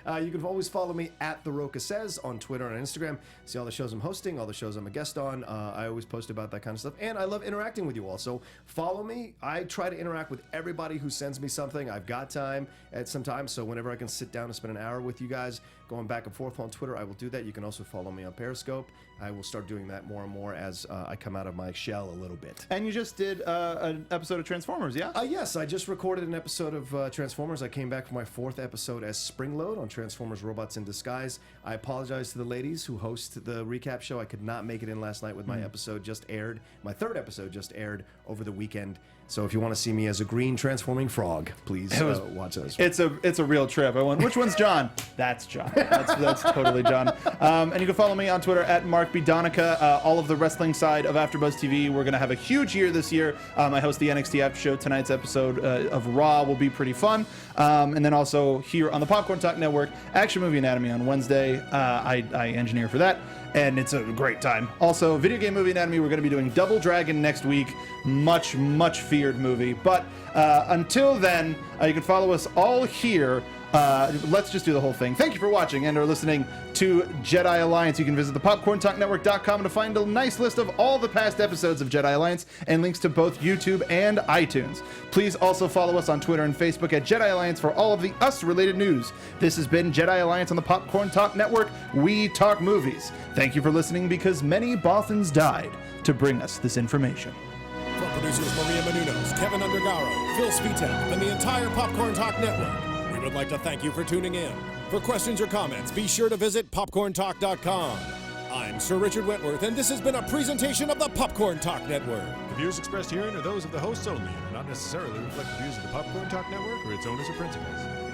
You can always follow me at The Rocha Says on Twitter and Instagram. See all the shows I'm hosting, all the shows I'm a guest on. I always post about that kind of stuff. And I love interacting with you all. So follow me. I try to interact with everybody who sends me something. I've got time at some time. So whenever I can sit down and spend an hour with you guys going back and forth on Twitter, I will do that. You can also follow me on Periscope. I will start doing that more and more as I come out of my shell a little bit. And you just did an episode of Transformers, yeah? Yes, I just recorded an episode of Transformers. I came back for my 4th episode as Springload on Transformers Robots in Disguise. I apologize to the ladies who host the recap show. I could not make it in last night with my episode just aired. My 3rd episode just aired over the weekend. So if you want to see me as a green transforming frog, please watch those. It's a real trip. I went, which one's John? That's John. That's totally John. And you can follow me on Twitter at Mark Donica. All of the wrestling side of AfterBuzz TV. We're going to have a huge year this year. I host the NXT After Show. Tonight's episode of Raw will be pretty fun. And then also here on the Popcorn Talk Network, Action Movie Anatomy on Wednesday. I engineer for that, and it's a great time. Also, Video Game Movie Anatomy, we're going to be doing Double Dragon next week. Much feared movie. But until then, you can follow us all here. Let's just do the whole thing. Thank you for watching and or listening to Jedi Alliance. You can visit thepopcorntalknetwork.com to find a nice list of all the past episodes of Jedi Alliance and links to both YouTube and iTunes. Please also follow us on Twitter and Facebook at Jedi Alliance for all of the us-related news. This has been Jedi Alliance on the Popcorn Talk Network. We talk movies. Thank you for listening, because many Bothans died to bring us this information. From producers Maria Menounos, Kevin Undergaro, Phil Spitek, and the entire Popcorn Talk Network, we would like to thank you for tuning in. For questions or comments, be sure to visit popcorntalk.com. I'm Sir Richard Wentworth, and this has been a presentation of the Popcorn Talk Network. The views expressed herein are those of the hosts only and do not necessarily reflect the views of the Popcorn Talk Network or its owners or principals.